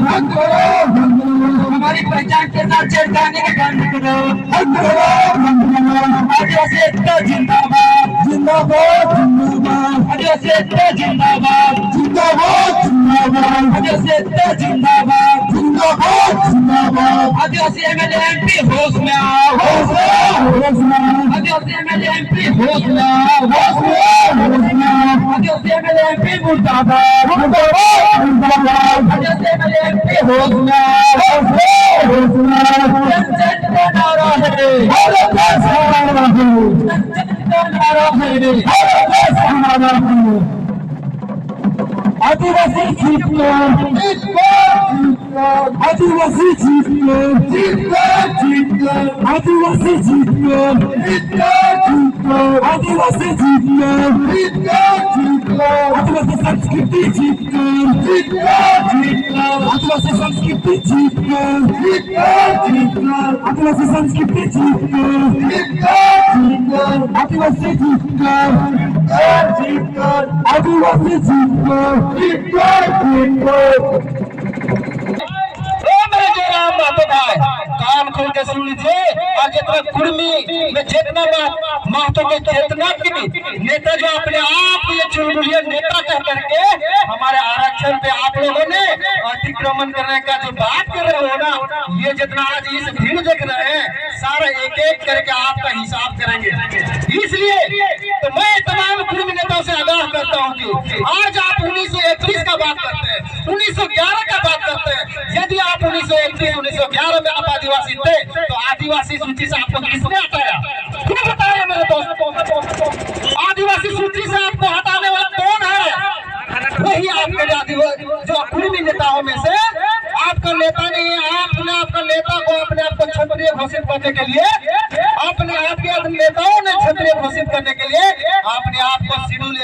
बंद करो, हमारी पहचान के साथ छेड़खानी के बंद करो, आदिवासी एकता जिंदाबाद, जिंदाबाद, जिंदाबाद, आदिवासी एकता जिंदाबाद, जिंदाबाद, जिंदाबाद, आदिवासी एकता जिंदाबाद, जिंदाबाद, जिंदाबाद, आदिवासी एमएलए एमपी होश में आओ, होश में आओ, होश में आओ, आदिवासी एमएलए एमपी होश में आओ, होश में आओ, होश में आओ, आदिवासी एमएलए एमपी मुर्दाबाद, मुर्दाबाद, मुर्दाबाद, आदिवासी एमएलए एमपी होश में आओ, होश में आओ, होश में आओ, जनता का नारा है, भारत देश हमारा है, जनता का नारा है, भारत देश हमारा है, आदिवासी जीत लो, जीत लो, आदिवासी जीत लो, जीत लो, जीत लो, आदिवासी जीत लो, जीत लो, जीत लो, आदिवासी जीत लो, जीत लो, जीत लो, आदिवासी संस्कृति जीत लो, जीत लो, जीत लो, आदिवासी संस्कृति जीत लो, जीत लो, जीत लो, आदिवासी संस्कृति जीत लो, जीत लो, जीत लो, आदिवासी जीत लो, जीत लो, आदिवासी जीत लो, जीत लो, जीत लो। कान खोल के सुन लीजिए, और जितना कुर्मी में जितना महत्व के चेतना की नेता जो अपने आप ये चुनमुलिया नेता कह करके हमारे आरक्षण पे आप लोगों ने अतिक्रमण करने का जो बात कर रहे हो ना, ये जितना आज इस भीड़ देख रहे हैं, सारा एक एक करके आपका हिसाब करेंगे। इसलिए तो मैं तमाम कुर्मी नेताओं से आगाह करता हूँ कि आज आप 1931 का बात करते हैं, 1911 का बात करते हैं। यदि आप 1931 1911 में आप आदिवासी थे तो आदिवासी सूची से आपको किसने हटाया? क्यों बताया मेरे दोस्तों? आदिवासी सूची से आपको हटाने वाला कौन है? वही आपके जो कुर्मी नेताओं में से आपका नेता नहीं है। आपने आपका नेता को अपने आप को क्षत्रिय घोषित करने के लिए, अपने आपके नेताओं ने क्षत्रिय घोषित करने के लिए अपने आप को शेड्यूल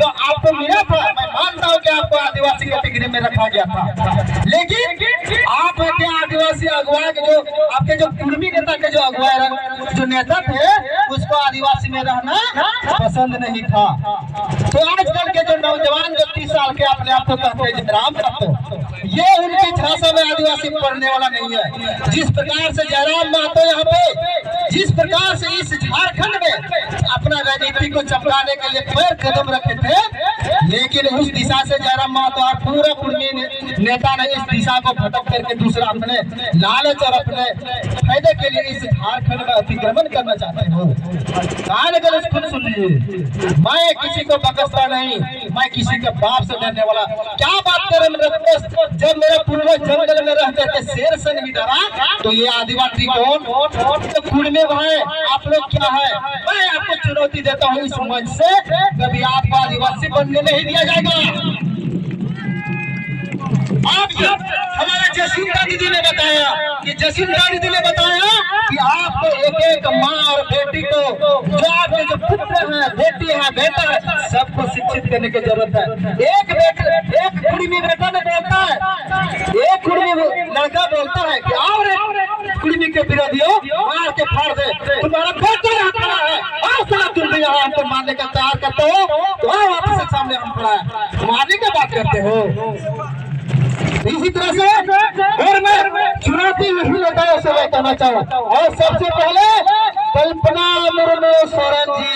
जो आपको मिला था, मैं मानता हूँ कि आपको आदिवासी कैटेगरी में रखा गया था, लेकिन आप आदिवासी अगुवा के जो आपके जो कुर्मी नेता के जो अगुवा जो नेता थे उसको आदिवासी में रहना पसंद नहीं था। तो आजकल के जो नौजवान जो 30 साल के अपने आप को कहते हैं जयराम महतो, ये उनकी झांसा में आदिवासी पढ़ने वाला नहीं है। जिस प्रकार से जयराम महतो यहाँ पे जिस प्रकार से इस झारखंड में अपना राजनीति को चमकाने के लिए पैर कदम रखे थे, लेकिन उस दिशा से जयराम महतो और पूरा कुर्मी नेता ने इस दिशा को भटक करके दूसरा अपने लालच और अपने फायदे के लिए इस झारखंड में अतिक्रमण करना चाहते हो। खुद सुन लीजिए, मैं किसी को बकसता नहीं, मैं किसी के बाप से डरने वाला क्या बात करें। जब मेरे पूर्वज जंगल में रहते थे, शेर से नहीं डरा, तो ये आदिवासी कौन? तो कुर्मी भाई आप लोग क्या है? मैं आपको चुनौती देता हूँ, इस मंच से कभी आपको आदिवासी बनने नहीं दिया जाएगा। आप हमारे जसिंदा दीदी ने बताया कि आपको एक एक माँ और बेटी को, जो आपके जो पुत्र है, बेटी है, बेटा है, सबको शिक्षित करने की जरूरत है। एक कुर्मी बेटा ने बोलता है, एक कुर्मी लड़का बोलता है कि आओ रे कुर्मी के विरोधियों मार के फाड़ दे, तुम्हारा बेटा यहाँ खड़ा है, आओ साला तुम भी यहाँ हमको मारने का तैयार करते हो, तो आओ आपके सामने हम खड़ा है, मारने की बात करते हो। इसी तरह से और मैं चुनौती यही नेताओं से मैं कहना चाहूँ, और सबसे पहले कल्पना मुर्मू सोरेन जी,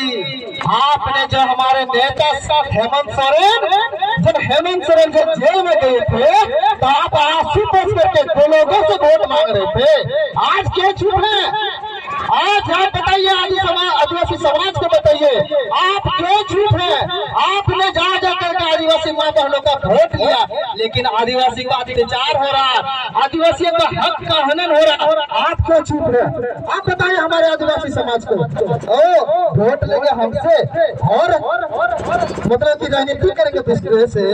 आपने जो हमारे नेता हेमंत सोरेन, जब हेमंत सोरेन जब जेल में गए थे तो आप आंसू पोंछ करके दो लोगों से वोट मांग रहे थे। आज क्यों चुप है? आज आप बताइए, आदिवासी समाज को बताइए, आप क्यों चुप है? आपने जा करके आदिवासी माँ बहनों का वोट लिया, लेकिन आदिवासी का अत्याचार हो रहा, आदिवासियों का हक का हनन हो रहा, आप क्यों चुप है? आप बताइए हमारे आदिवासी समाज को। वोट लेंगे हमसे और मतलब की राजनीति करेंगे दूसरे से,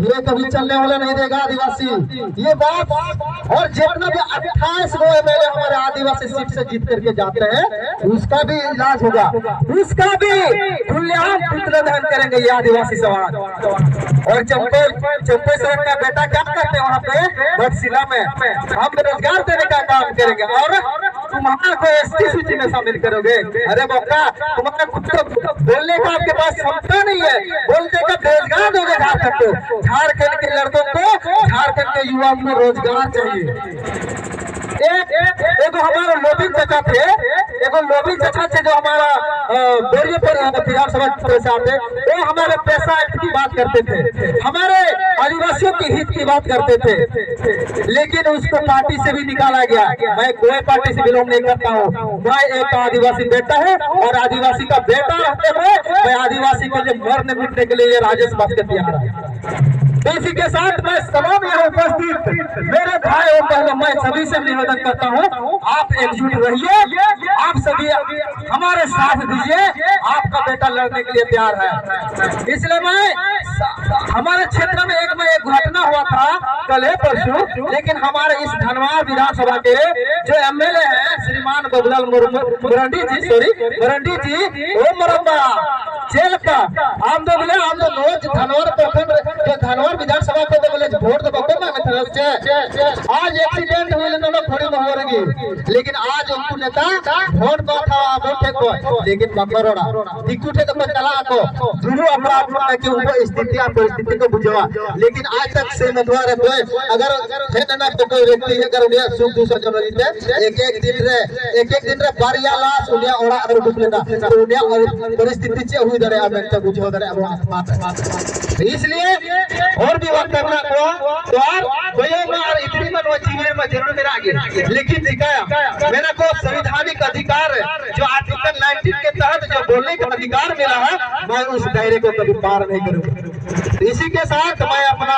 ये कभी चलने वाला नहीं देगा आदिवासी, ये बात। और जितना भी 28 गो एमएलए हमारे आदिवासी सीट से जीत करके जाते हैं, उसका भी इलाज होगा, उसका भी खुलेआम पुत्र दहन करेंगे ये आदिवासी समाज। और चंपे सर का बेटा क्या करते हैं वहाँ पे बटशिला में, हम रोजगार देने का काम करेंगे। और तुम्हारा को एसटी सूची में शामिल करोगे? अरे बक्का, तुम्हारा खुद को बोलने का आपके पास क्षमता नहीं है, बोलने का बेरोजगार दोगे झारखंड को। झारखंड के लड़कों को, झारखंड के युवाओं को रोजगार चाहिए। एगो हमारा लोबिन चचा थे, एगो लोबिन चचा थे जो हमारा बोरियो पर विधानसभा से आते, वो हमारे पैसा एक्ट की बात करते थे, हमारे आदिवासियों के हित की बात करते थे, लेकिन उसको पार्टी से भी निकाला गया। मैं कोई पार्टी से बिलोंग नहीं करता हूँ, मैं एक आदिवासी बेटा हूँ और आदिवासी का बेटा रहते हुए मैं आदिवासी के लिए मरने मिटने के लिए राजेश बात कर दिया। इसी के साथ मैं तमाम यहाँ उपस्थित मेरे भाई और बहनों, मैं सभी से निवेदन करता हूँ, आप एकजुट रहिए, आप सभी हमारे साथ दीजिए, आपका बेटा लड़ने के लिए तैयार है। इसलिए मैं हमारे क्षेत्र में एक घटना हुआ था कल परसों, लेकिन हमारे इस धनवार विधानसभा के जो एमएलए हैं श्रीमान बबुलाल मुरंडी जी, वो मरम्बा जेल का आम दो बोले आम दो रोज धनवार प्रखंड जो धनवार विधानसभा को बोले वोट दबा को मांगे थे। आज एक्सीडेंट हुए दोनों थोड़ी हो रही, लेकिन आज उनको नेता वोट का था वोट को, लेकिन बकरोड़ा दिक्कुटे तो चला को दुनु अपना अपना के ऊपर स्थिति आप परिस्थिति को बुझवा, लेकिन आज तक से मधुआ रे कोई अगर है ना तो कोई व्यक्ति अगर उन्हें सुख दूसरा चल रही थे एक एक दिन रे बारिया लाश उन्हें ओरा अगर कुछ लेता तो उन्हें परिस्थिति से हुई दरे अब तक बुझो दरे अब। इसलिए और भी वक्त करना को द्वार कोई मार इतनी मनवा जीवन में जरूर मेरा आगे लिखित दिखाया, मेरा को संवैधानिक अधिकार जो आर्टिकल 19 के तहत जो बोलने का अधिकार मिला है, मैं उस दायरे को कभी पार नहीं करूंगा। इसी के साथ मैं अपना